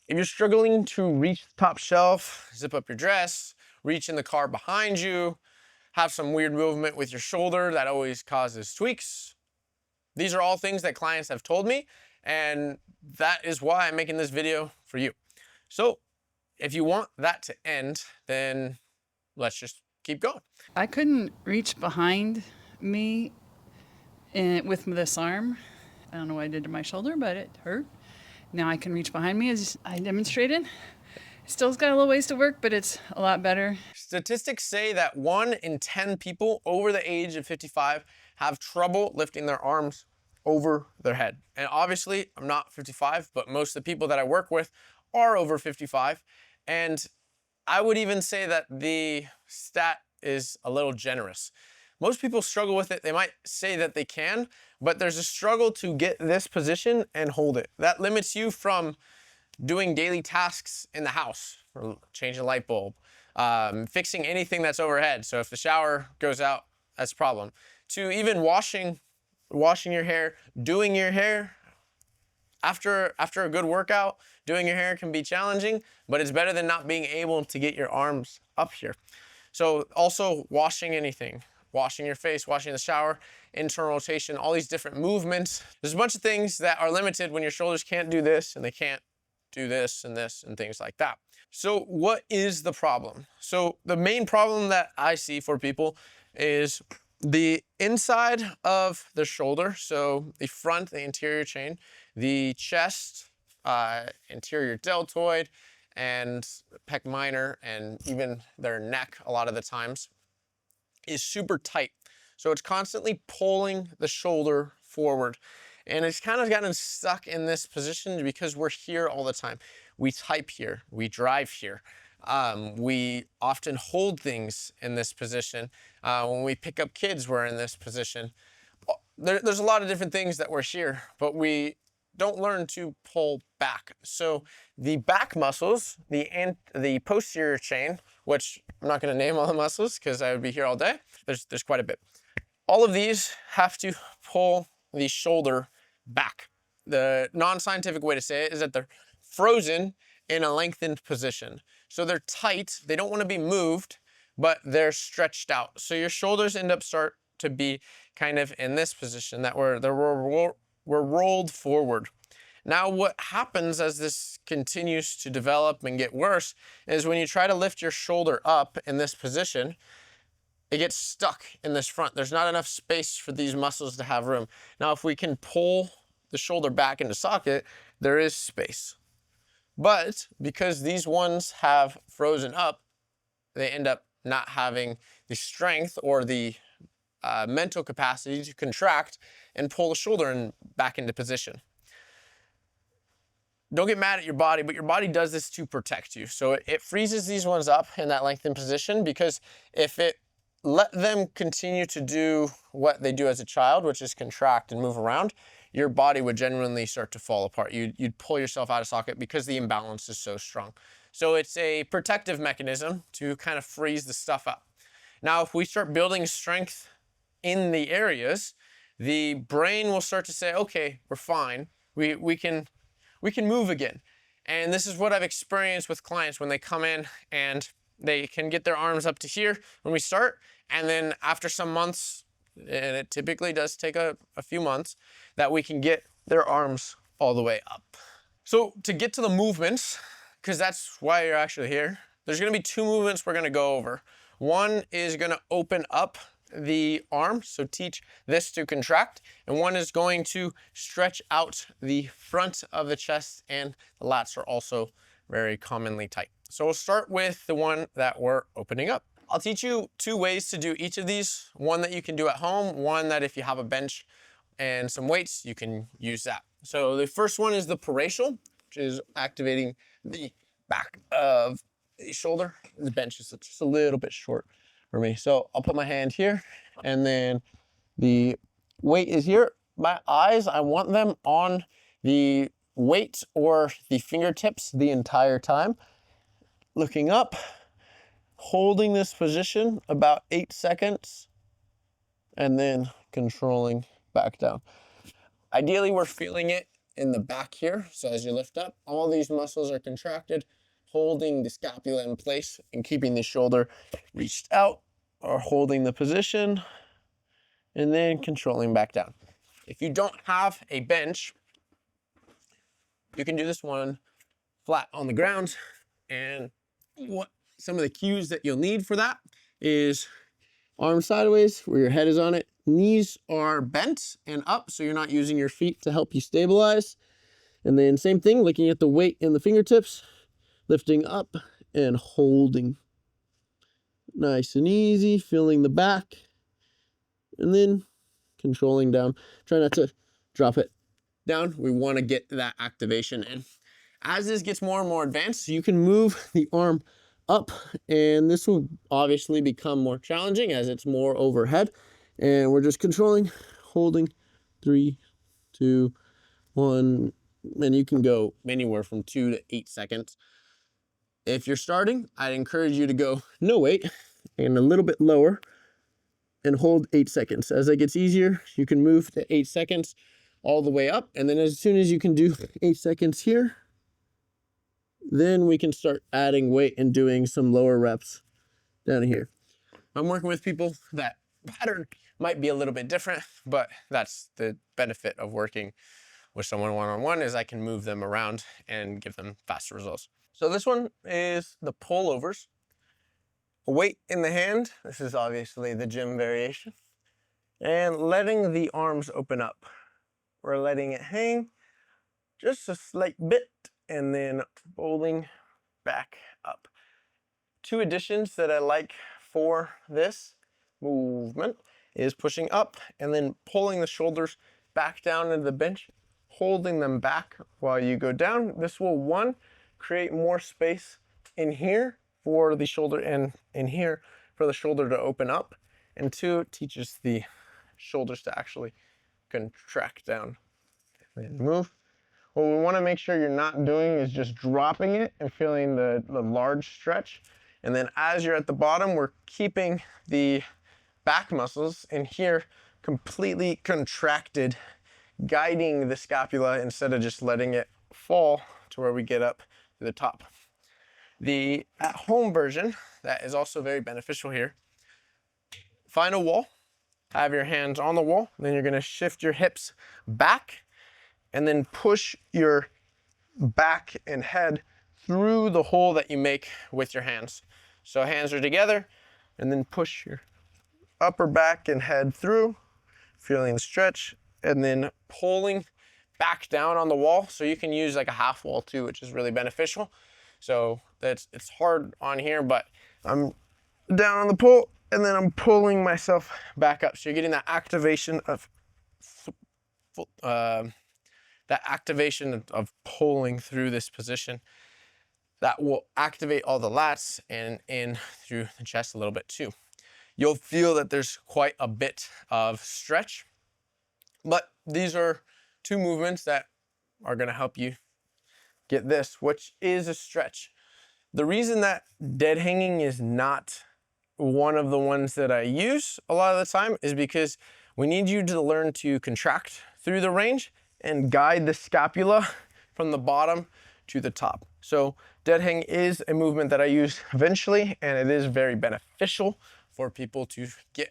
If you're struggling to reach the top shelf, zip up your dress, reach in the car behind you, have some weird movement with your shoulder that always causes tweaks, these are all things that clients have told me, and that is why I'm making this video for you. So if you want that to end, then let's just keep going. I couldn't reach behind me with this arm. I don't know what I did to my shoulder, but it hurt. Now I can reach behind me as I demonstrated. Still's got a little ways to work, but it's a lot better. Statistics say that 1 in 10 people over the age of 55 have trouble lifting their arms over their head. And obviously, I'm not 55, but most of the people that I work with are over 55. And I would even say that the stat is a little generous. Most people struggle with it. They might say that they can, but there's a struggle to get this position and hold it. That limits you from doing daily tasks in the house, or changing a light bulb, fixing anything that's overhead. So if the shower goes out, that's a problem. To even washing your hair, doing your hair. After a good workout, doing your hair can be challenging, but it's better than not being able to get your arms up here. So also washing anything, washing your face, washing the shower, internal rotation, all these different movements. There's a bunch of things that are limited when your shoulders can't do this and they can't do this and things like that. So what is the problem? So the main problem that I see for people is the inside of the shoulder, so the front, the anterior chain, the chest, anterior deltoid, and pec minor, and even their neck a lot of the times, is super tight. So it's constantly pulling the shoulder forward. And it's kind of gotten stuck in this position because we're here all the time. We type here, we drive here. We often hold things in this position. When we pick up kids, we're in this position. There's a lot of different things that we're here, but we don't learn to pull back. So the back muscles, the posterior chain, which I'm not going to name all the muscles because I would be here all day. There's quite a bit. All of these have to pull the shoulder back. The non-scientific way to say it is that they're frozen in a lengthened position. So they're tight, they don't want to be moved, but they're stretched out. So your shoulders start to be kind of in this position that we're rolled forward. Now what happens as this continues to develop and get worse is when you try to lift your shoulder up in this position, it gets stuck in this front. There's not enough space for these muscles to have room. Now if we can pull the shoulder back into socket, there is space. But because these ones have frozen up, they end up not having the strength or the mental capacity to contract and pull the shoulder back into position. Don't get mad at your body, but your body does this to protect you. So it freezes these ones up in that lengthened position, because if it let them continue to do what they do as a child, which is contract and move around, your body would genuinely start to fall apart. You'd pull yourself out of socket because the imbalance is so strong. So it's a protective mechanism to kind of freeze the stuff up. Now, if we start building strength in the areas, the brain will start to say, okay, we're fine. We can move again. And this is what I've experienced with clients when they come in and they can get their arms up to here when we start. And then after some months, and it typically does take a few months, that we can get their arms all the way up. So to get to the movements, because that's why you're actually here, there's gonna be 2 movements we're gonna go over. One is gonna open up the arm, so teach this to contract, and one is going to stretch out the front of the chest, and the lats are also very commonly tight. So we'll start with the one that we're opening up. I'll teach you 2 ways to do each of these. One that you can do at home, one that if you have a bench and some weights, you can use that. So the first one is the paratial, which is activating the back of the shoulder. The bench is just a little bit short for me. So I'll put my hand here, and then the weight is here. My eyes, I want them on the weight or the fingertips the entire time. Looking up, holding this position about 8 seconds, and then controlling back down. Ideally, we're feeling it in the back here. So as you lift up, all these muscles are contracted, holding the scapula in place and keeping the shoulder reached out, or holding the position and then controlling back down. If you don't have a bench, you can do this one flat on the ground. And what some of the cues that you'll need for that is arm sideways where your head is on it. Knees are bent and up, so you're not using your feet to help you stabilize. And then same thing, looking at the weight in the fingertips, lifting up and holding. Nice and easy, feeling the back. And then controlling down. Try not to drop it down. We want to get that activation in. As this gets more and more advanced, you can move the arm up, and this will obviously become more challenging as it's more overhead. And we're just controlling, holding, 3, 2, 1, and you can go anywhere from 2 to 8 seconds. If you're starting, I'd encourage you to go no weight and a little bit lower and hold 8 seconds. As it gets easier, you can move to 8 seconds all the way up. And then as soon as you can do 8 seconds here, then we can start adding weight and doing some lower reps down here. I'm working with people that pattern might be a little bit different, but that's the benefit of working with someone one-on-one, is I can move them around and give them faster results. So this one is the pullovers. Weight in the hand. This is obviously the gym variation. And letting the arms open up. We're letting it hang just a slight bit and then rolling back up. 2 additions that I like for this movement is pushing up and then pulling the shoulders back down into the bench, holding them back while you go down. This will, 1, create more space in here for the shoulder and in here for the shoulder to open up, and 2, it teaches the shoulders to actually contract down and move. What we want to make sure you're not doing is just dropping it and feeling the large stretch. And then as you're at the bottom, we're keeping the back muscles in here completely contracted, guiding the scapula instead of just letting it fall to where we get up to the top. The at-home version, that is also very beneficial here. Find a wall, have your hands on the wall, then you're going to shift your hips back and then push your back and head through the hole that you make with your hands. So hands are together, and then push your upper back and head through, feeling the stretch, and then pulling back down on the wall. So you can use like a half wall too, which is really beneficial. So it's hard on here, but I'm down on the pull, and then I'm pulling myself back up. So you're getting that activation of pulling through this position. That will activate all the lats and in through the chest a little bit too. You'll feel that there's quite a bit of stretch, but these are 2 movements that are going to help you get this, which is a stretch. The reason that dead hanging is not one of the ones that I use a lot of the time is because we need you to learn to contract through the range and guide the scapula from the bottom to the top. So dead hang is a movement that I use eventually, and it is very beneficial for people to get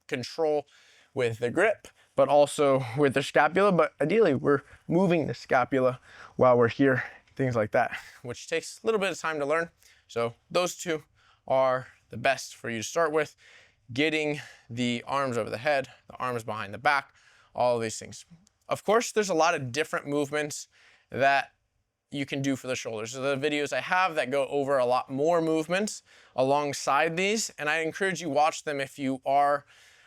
control with the grip, but also with their scapula. But ideally, we're moving the scapula while we're here, things like that, which takes a little bit of time to learn. So those 2 are the best for you to start with. Getting the arms over the head, the arms behind the back, all of these things. Of course, there's a lot of different movements that you can do for the shoulders. So the videos I have that go over a lot more movements alongside these, and I encourage you watch them if you are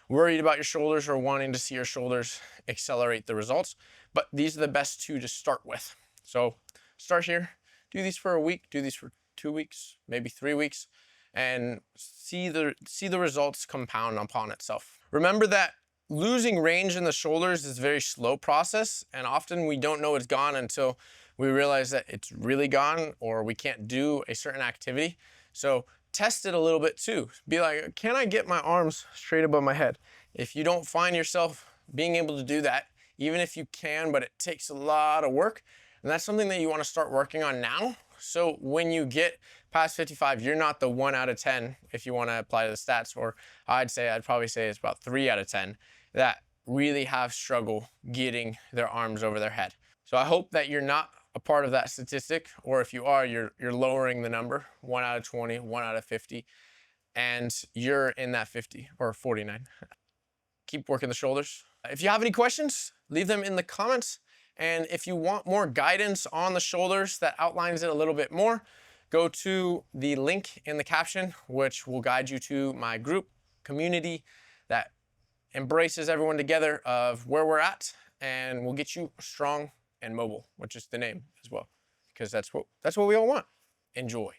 worried about your shoulders or wanting to see your shoulders accelerate the results. But these are the best 2 to start with. So start here, do these for a week, do these for 2 weeks, maybe 3 weeks, and see the results compound upon itself. Remember that losing range in the shoulders is a very slow process, and often we don't know it's gone until we realize that it's really gone or we can't do a certain activity. So test it a little bit too. Be like, can I get my arms straight above my head? If you don't find yourself being able to do that, even if you can, but it takes a lot of work. And that's something that you want to start working on now. So when you get past 55, you're not the 1 out of 10 if you want to apply to the stats, or I'd probably say it's about 3 out of 10 that really have struggle getting their arms over their head. So I hope that you're not a part of that statistic, or if you are, you're lowering the number, 1 out of 20, 1 out of 50, and you're in that 50 or 49. Keep working the shoulders. If you have any questions, leave them in the comments. And if you want more guidance on the shoulders that outlines it a little bit more, go to the link in the caption, which will guide you to my group community that embraces everyone together of where we're at, and we'll get you strong and mobile, which is the name as well, because that's what we all want. Enjoy.